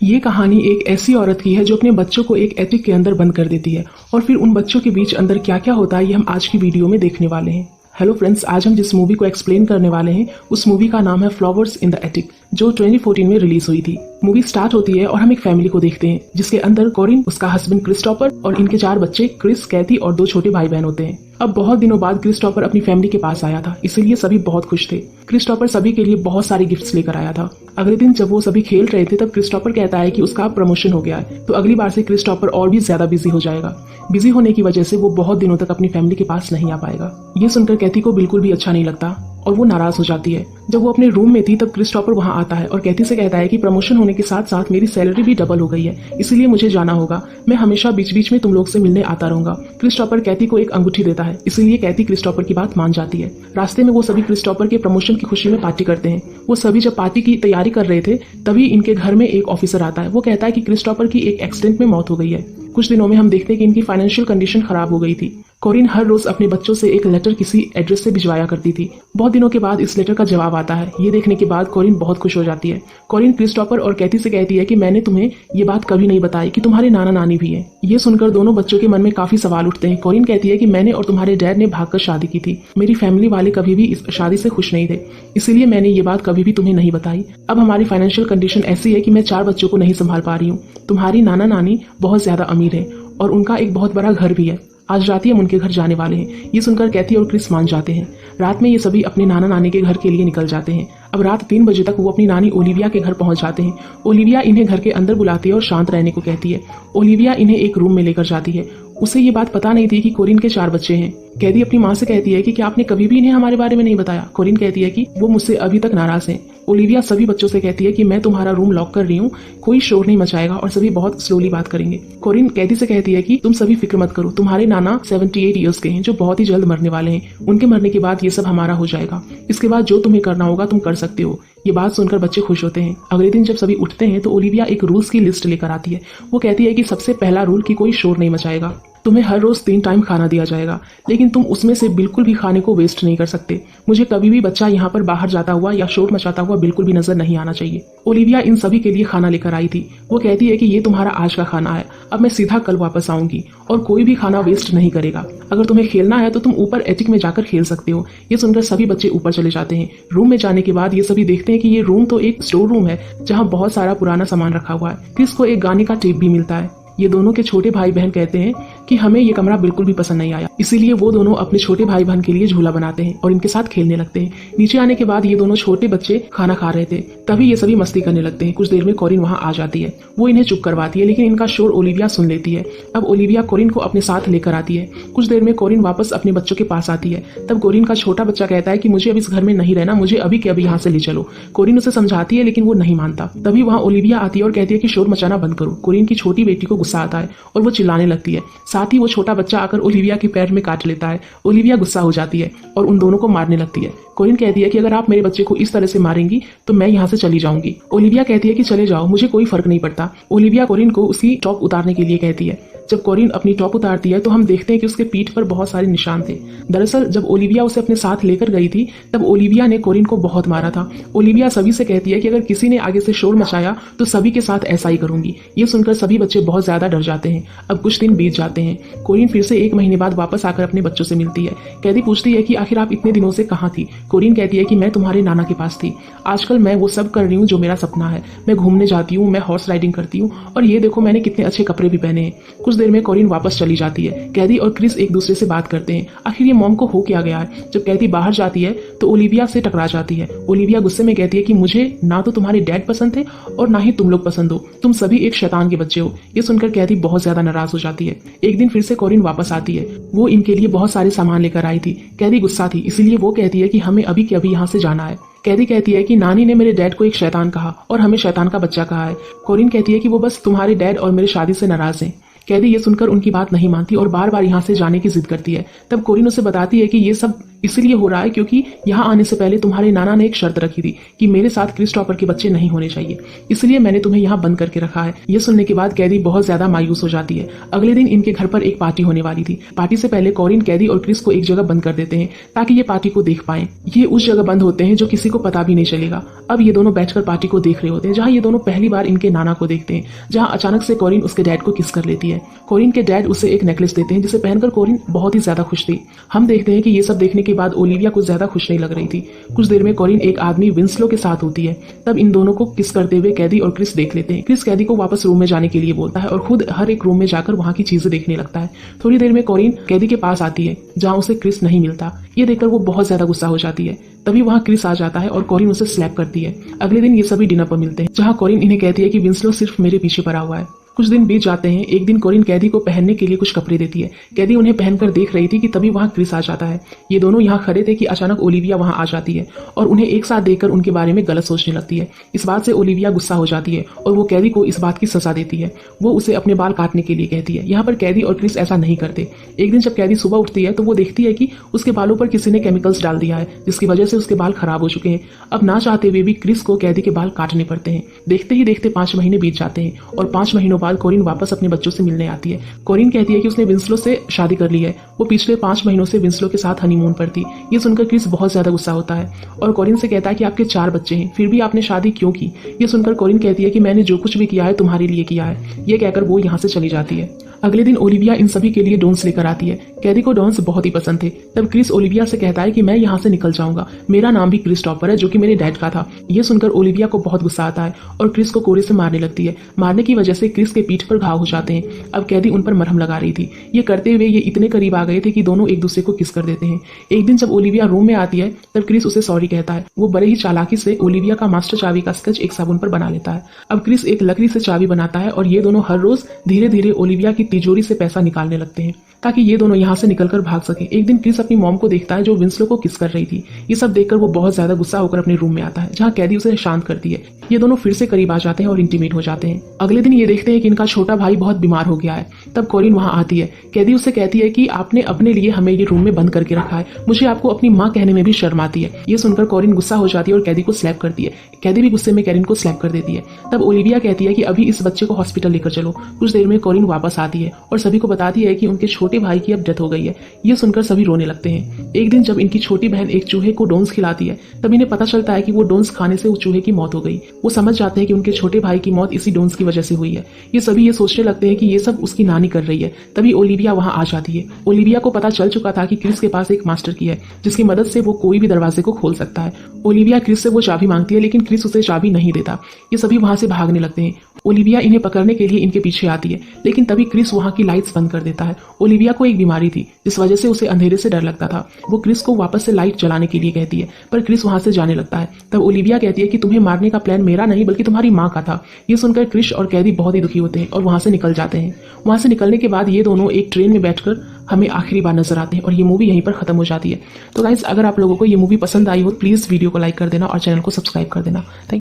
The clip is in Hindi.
ये कहानी एक ऐसी औरत की है जो अपने बच्चों को एक एटिक के अंदर बंद कर देती है और फिर उन बच्चों के बीच अंदर क्या क्या होता है ये हम आज की वीडियो में देखने वाले हैं। हेलो फ्रेंड्स, आज हम जिस मूवी को एक्सप्लेन करने वाले हैं उस मूवी का नाम है फ्लावर्स इन द एटिक, जो 2014 में रिलीज हुई थी। मूवी स्टार्ट होती है और हम एक फैमिली को देखते हैं जिसके अंदर कोरिन, उसका हस्बैंड क्रिस्टोफर और इनके 4 बच्चे क्रिस, कैथी और 2 छोटे भाई बहन होते हैं। अब बहुत दिनों बाद क्रिस्टोफर अपनी फैमिली के पास आया था, इसीलिए सभी बहुत खुश थे। क्रिस्टोफर सभी के लिए बहुत सारे गिफ्ट्स लेकर आया था। अगले दिन जब वो सभी खेल रहे थे तब क्रिस्टोफर कहता है कि उसका प्रमोशन हो गया है, तो अगली बार से क्रिस्टोफर और भी ज्यादा बिजी हो जाएगा। बिजी होने की वजह से वो बहुत दिनों तक अपनी फैमिली के पास नहीं आ पाएगा। ये सुनकर कैथी को बिल्कुल भी अच्छा नहीं लगता और वो नाराज हो जाती है। जब वो अपने रूम में थी तब क्रिस्टोफर वहाँ आता है और कैथी से कहता है कि प्रमोशन होने के साथ साथ मेरी सैलरी भी डबल हो गई है, इसीलिए मुझे जाना होगा। मैं हमेशा बीच बीच में तुम लोग से मिलने आता रहूंगा। क्रिस्टोफर कैथी को एक अंगूठी देता है, इसीलिए कैथी क्रिस्टोफर की बात मान जाती है। रास्ते में वो सभी क्रिस्टोफर के प्रमोशन की खुशी में पार्टी करते हैं। वो सभी जब पार्टी की तैयारी कर रहे थे तभी इनके घर में एक ऑफिसर आता है। वो कहता है कि क्रिस्टोफर की एक एक्सीडेंट में मौत हो गई है। कुछ दिनों में हम देखते हैं कि इनकी फाइनेंशियल कंडीशन खराब हो गई थी। कोरिन हर रोज अपने बच्चों से एक लेटर किसी एड्रेस से भिजवाया करती थी। बहुत दिनों के बाद इस लेटर का जवाब आता है। ये देखने के बाद कोरिन बहुत खुश हो जाती है। कोरिन क्रिस्टोफर और कैथी से कहती है कि मैंने तुम्हें ये बात कभी नहीं बताई कि तुम्हारे नाना नानी भी हैं। ये सुनकर दोनों बच्चों के मन में काफी सवाल उठते हैं। कोरिन कहती है कि मैंने और तुम्हारे डैड ने भागकर शादी की थी। मेरी फैमिली वाले कभी भी इस शादी से खुश नहीं थे, इसीलिए मैंने ये बात कभी भी तुम्हें नहीं बताई। अब हमारी फाइनेंशियल कंडीशन ऐसी है कि मैं 4 बच्चों को नहीं संभाल पा रही हूँ। तुम्हारी नाना नानी बहुत ज्यादा अमीर है और उनका एक बहुत बड़ा घर भी है। आज रात ही हम उनके घर जाने वाले हैं। ये सुनकर कैथी और क्रिस मान जाते हैं। रात में ये सभी अपने नाना नानी के घर के लिए निकल जाते हैं। अब रात 3 बजे तक वो अपनी नानी ओलिविया के घर पहुंच जाते हैं। ओलिविया इन्हें घर के अंदर बुलाती है और शांत रहने को कहती है। ओलिविया इन्हें एक रूम में लेकर जाती है। उसे ये बात पता नहीं थी कि कोरिन के 4 बच्चे हैं। कैदी अपनी माँ से कहती है कि क्या आपने कभी भी इन्हें हमारे बारे में नहीं बताया। कोरिन कहती है कि वो मुझसे अभी तक नाराज हैं। ओलिविया सभी बच्चों से कहती है कि मैं तुम्हारा रूम लॉक कर रही हूँ, कोई शोर नहीं मचाएगा और सभी बहुत स्लोली बात करेंगे। कोरिन कैदी से कहती है कि तुम सभी फिक्र मत करो, तुम्हारे नाना 78 ईयर्स के हैं जो बहुत ही जल्द मरने वाले हैं। उनके मरने के बाद ये सब हमारा हो जाएगा। इसके बाद जो तुम्हें करना होगा तुम कर सकते हो। ये बात सुनकर बच्चे खुश होते हैं। अगले दिन जब सभी उठते हैं तो ओलिविया एक रूल्स की लिस्ट लेकर आती है। वो कहती है कि सबसे पहला रूल कि कोई शोर नहीं मचाएगा। तुम्हें हर रोज 3 टाइम खाना दिया जाएगा, लेकिन तुम उसमें से बिल्कुल भी खाने को वेस्ट नहीं कर सकते। मुझे कभी भी बच्चा यहाँ पर बाहर जाता हुआ या शोर मचाता हुआ बिल्कुल भी नजर नहीं आना चाहिए। ओलिविया इन सभी के लिए खाना लेकर आई थी। वो कहती है कि ये तुम्हारा आज का खाना है, अब मैं सीधा कल वापस आऊंगी और कोई भी खाना वेस्ट नहीं करेगा। अगर तुम्हें खेलना है तो तुम ऊपर एटिक में जाकर खेल सकते हो। ये सुनकर सभी बच्चे ऊपर चले जाते हैं। रूम में जाने के बाद ये सभी देखते हैं कि ये रूम तो एक स्टोर रूम है जहाँ बहुत सारा पुराना सामान रखा हुआ है। क्रिस को एक गाने का टेप भी मिलता है। ये दोनों के छोटे भाई बहन कहते हैं कि हमें ये कमरा बिल्कुल भी पसंद नहीं आया, इसीलिए वो दोनों अपने छोटे भाई बहन के लिए झूला बनाते हैं और इनके साथ खेलने लगते हैं। नीचे आने के बाद ये दोनों छोटे बच्चे खाना खा रहे थे, तभी ये सभी मस्ती करने लगते हैं। कुछ देर में कोरिन वहाँ आ जाती है। वो इन्हें चुप करवाती है, लेकिन इनका शोर ओलिविया सुन लेती है। अब ओलिविया कोरिन को अपने साथ लेकर आती है। कुछ देर में कोरिन वापस अपने बच्चों के पास आती है। तब कोरिन का छोटा बच्चा कहता है कि मुझे अब इस घर में नहीं रहना, मुझे अभी के अभी यहाँ से ले चलो। कोरिन उसे समझाती है लेकिन वो नहीं मानता। तभी वहाँ ओलिविया आती है और कहती है कि शोर मचाना बंद करो। कोरिन की छोटी बेटी को गुस्सा आता है और वो चिल्लाने लगती है। साथ ही वो छोटा बच्चा आकर ओलिविया के पैर में काट लेता है। ओलिविया गुस्सा हो जाती है और उन दोनों को मारने लगती है। कोरिन कहती है कि अगर आप मेरे बच्चे को इस तरह से मारेंगी तो मैं यहाँ से चली जाऊंगी। ओलिविया कहती है कि चले जाओ, मुझे कोई फर्क नहीं पड़ता। ओलिविया कोरिन को उसकी टॉप उतारने के लिए कहती है। जब कोरिन अपनी टॉप उतारती है तो हम देखते हैं कि उसके पीठ पर बहुत सारे निशान थे। दरअसल जब ओलिविया उसे अपने साथ लेकर गई थी तब ओलिविया ने कोरिन को बहुत मारा था। ओलिविया सभी से कहती है कि अगर किसी ने आगे से शोर मचाया तो सभी के साथ ऐसा ही करूंगी। ये सुनकर सभी बच्चे बहुत ज्यादा डर जाते हैं। अब कुछ दिन बीत जाते हैं। कोरिन फिर से 1 महीने बाद वापस आकर अपने बच्चों से मिलती है। कैदी पूछती है कि आखिर आप इतने दिनों से कहाँ थी। कोरिन कहती है कि मैं तुम्हारे नाना के पास थी। आजकल मैं वो सब कर रही हूँ जो मेरा सपना है। मैं घूमने जाती हूँ, मैं हॉर्स राइडिंग करती हूँ और ये देखो मैंने कितने अच्छे कपड़े भी पहने हैं। कुछ देर में कोरिन वापस चली जाती है। कैदी और क्रिस एक दूसरे से बात करते हैं। आखिर ये मॉम को हो क्या गया है। जब कैदी बाहर जाती है तो ओलिविया से टकरा जाती है। ओलिविया गुस्से में कहती है कि मुझे ना तो तुम्हारे डैड पसंद थे और ना ही तुम लोग पसंद हो, तुम सभी एक शैतान के बच्चे हो। ये सुनकर कैदी बहुत ज्यादा नाराज हो जाती है। एक दिन फिर से कोरिन वापस आती है। वो इनके लिए बहुत सारे सामान लेकर आई थी। कैदी गुस्सा थी, इसीलिए वो कहती है कि हमें अभी के अभी यहाँ से जाना है। कैदी कहती है कि नानी ने मेरे डैड को एक शैतान कहा और हमें शैतान का बच्चा कहा है। कोरिन कहती है कि वो बस तुम्हारे डैड और मेरी शादी से नाराज हैं। कैदी ये सुनकर उनकी बात नहीं मानती और बार बार यहाँ से जाने की जिद करती है। तब कोरिन उसे बताती है कि ये सब इसलिए हो रहा है क्योंकि यहाँ आने से पहले तुम्हारे नाना ने एक शर्त रखी थी कि मेरे साथ क्रिस्टोफर के बच्चे नहीं होने चाहिए, इसलिए मैंने तुम्हें यहाँ बंद करके रखा है। ये सुनने के बाद कैदी बहुत ज्यादा मायूस हो जाती है। अगले दिन इनके घर पर एक पार्टी होने वाली थी। पार्टी से पहले कॉरिन, कैदी और क्रिस को एक जगह बंद कर देते हैं ताकि ये पार्टी को देख पाएं। ये उस जगह बंद होते हैं जो किसी को पता भी नहीं चलेगा। अब ये दोनों बैठकर पार्टी को देख रहे होते हैं, जहाँ ये दोनों पहली बार इनके नाना को देखते हैं, जहाँ अचानक से कॉरिन उसके डैड को किस कर लेती है। कॉरिन के डैड उसे एक नेकलेस देते हैं जिसे पहनकर कॉरिन बहुत ही ज्यादा खुश थी। हम देखते हैं कि ये सब देखने के बाद ओलिविया कुछ ज्यादा खुश नहीं लग रही थी। कुछ देर में कॉरिन एक आदमी विंस्लो के साथ होती है। तब इन दोनों को किस करते हुए कैदी और क्रिस देख लेते हैं। क्रिस कैदी को वापस रूम में जाने के लिए बोलता है और खुद हर एक रूम में जाकर वहाँ की चीजें देखने लगता है। थोड़ी देर में कॉरिन कैदी के पास आती है जहाँ उसे क्रिस नहीं मिलता। ये देखकर वो बहुत ज्यादा गुस्सा हो जाती है। तभी वहाँ क्रिस आ जाता है और कॉरिन उसे स्लैप करती है। अगले दिन ये सभी डिनर पर मिलते हैं जहाँ कॉरिन इन्हें कहती है कि विंस्लो सिर्फ मेरे पीछे पड़ा हुआ है। कुछ दिन बीत जाते हैं। एक दिन कॉरिन कैदी को पहनने के लिए कुछ कपड़े देती है। कैदी उन्हें पहनकर देख रही थी कि तभी वहाँ क्रिस आ जाता है। ये दोनों यहाँ खड़े थे कि अचानक ओलिविया वहाँ आ जाती है और उन्हें एक साथ देखकर उनके बारे में गलत सोचने लगती है। इस बात से ओलिविया गुस्सा हो जाती है और वो कैदी को इस बात की सजा देती है। वो उसे अपने बाल काटने के लिए कहती है। यहाँ पर कैदी और क्रिस ऐसा नहीं करते। एक दिन जब कैदी सुबह उठती है तो वो देखती है कि उसके बालों पर किसी ने केमिकल्स डाल दिया है, जिसकी वजह से उसके बाल खराब हो चुके हैं। अब ना चाहते हुए भी क्रिस को कैदी के बाल काटने पड़ते हैं। देखते ही देखते 5 महीने बीत जाते हैं और 5 महीनों बाद कॉरिन वापस अपने बच्चों से मिलने आती है। कॉरिन कहती है कि उसने विंस्लो से शादी कर ली है। वो पिछले 5 महीनों से विंस्लो के साथ हनीमून पर थी। ये सुनकर क्रिस बहुत ज्यादा गुस्सा होता है और कॉरिन से कहता है कि आपके 4 बच्चे हैं, फिर भी आपने शादी क्यों की। ये सुनकर कॉरिन कहती है कि मैंने जो कुछ भी किया है तुम्हारे लिए किया है। ये कहकर वो यहाँ से चली जाती है। अगले दिन ओलिविया इन सभी के लिए डोन्स लेकर आती है। कैदी को डोन्स बहुत ही पसंद थे। तब क्रिस ओलिविया से कहता है कि मैं यहाँ से निकल जाऊंगा, मेरा नाम भी क्रिस्टोफर है जो कि मेरे डैड का था। ये सुनकर ओलिविया को बहुत गुस्सा आता है और क्रिस को कोड़े से मारने लगती है। मारने की वजह से क्रिस के पीठ पर घाव हो जाते हैं। अब कैदी उन पर मरहम लगा रही थी। ये करते हुए ये इतने करीब आ गए थे कि दोनों एक दूसरे को किस कर देते हैं। एक दिन जब ओलिविया रूम में आती है तब क्रिस उसे सॉरी कहता है। वो बड़े ही चालाकी से ओलिविया का मास्टर चाबी का स्केच एक साबुन पर बना लेता है। अब क्रिस एक लकड़ी से चाबी बनाता है और ये दोनों हर रोज धीरे धीरे ओलिविया की तिजोरी से पैसा निकालने लगते हैं ताकि ये दोनों यहाँ से निकलकर भाग सके। एक दिन क्रिस अपनी मॉम को देखता है जो विंस्लो को किस कर रही थी। ये सब देखकर वो बहुत ज्यादा गुस्सा होकर अपने रूम में आता है जहाँ कैदी उसे शांत करती है। ये दोनों फिर से करीब आ जाते हैं और इंटीमेट हो जाते हैं। अगले दिन ये देखते हैं कि इनका छोटा भाई बहुत बीमार हो गया है। तब कॉरिन वहाँ आती है। कैदी उससे कहती है कि आपने अपने लिए हमें ये रूम में बंद करके रखा है, मुझे आपको अपनी माँ कहने में भी शर्म आती है। ये सुनकर कॉरिन गुस्सा हो जाती है और कैदी को स्लैप करती है। कैदी भी गुस्से में कैरिन को स्लैप कर देती है। तब ओलिविया कहती है कि अभी इस बच्चे को हॉस्पिटल लेकर चलो। कुछ देर में कॉरिन वापस आती है और सभी को बताती है कि उनके छोटे भाई की अब डेथ हो गई है। ये सुनकर सभी रोने लगते हैं। एक दिन जब इनकी छोटी बहन एक चूहे को डोन्स खिलाती है तब इन्हें पता चलता है कि वो डोन्स खाने से उस चूहे की मौत हो गई। वो समझ जाते हैं कि उनके छोटे भाई की मौत इसी डोन्स की वजह से हुई है। ये सभी ये सोचने लगते हैं कि ये सब उसकी नानी कर रही है। तभी ओलिविया वहाँ आ जाती है। ओलिविया को पता चल चुका था कि क्रिस के पास एक मास्टर की है जिसकी मदद से वो कोई भी दरवाजे को खोल सकता है। ओलिविया क्रिस से वो चाबी मांगती है लेकिन क्रिस उसे चाबी नहीं देता। ये सभी वहाँ से भागने लगते हैं। ओलिविया इन्हें पकड़ने के लिए इनके पीछे आती है लेकिन तभी क्रिस वहाँ की लाइट्स बंद कर देता है। ओलिविया को एक बीमारी थी जिस वजह से उसे अंधेरे से डर लगता था। वो क्रिस को वापस से लाइट जलाने के लिए कहती है पर क्रिस वहाँ से जाने लगता है। तब ओलिविया कहती है कि तुम्हें मारने का प्लान मेरा नहीं बल्कि तुम्हारी माँ का था। ये सुनकर क्रिस और कैदी बहुत ही दुखी होते हैं और वहाँ से निकल जाते हैं। वहाँ से निकलने के बाद ये दोनों एक ट्रेन में बैठकर हमें आखिरी बार नजर आते हैं और ये मूवी यहीं पर खत्म हो जाती है। तो गाइस, अगर आप लोगों को ये मूवी पसंद आई हो प्लीज वीडियो को लाइक कर देना और चैनल को सब्सक्राइब कर देना। थैंक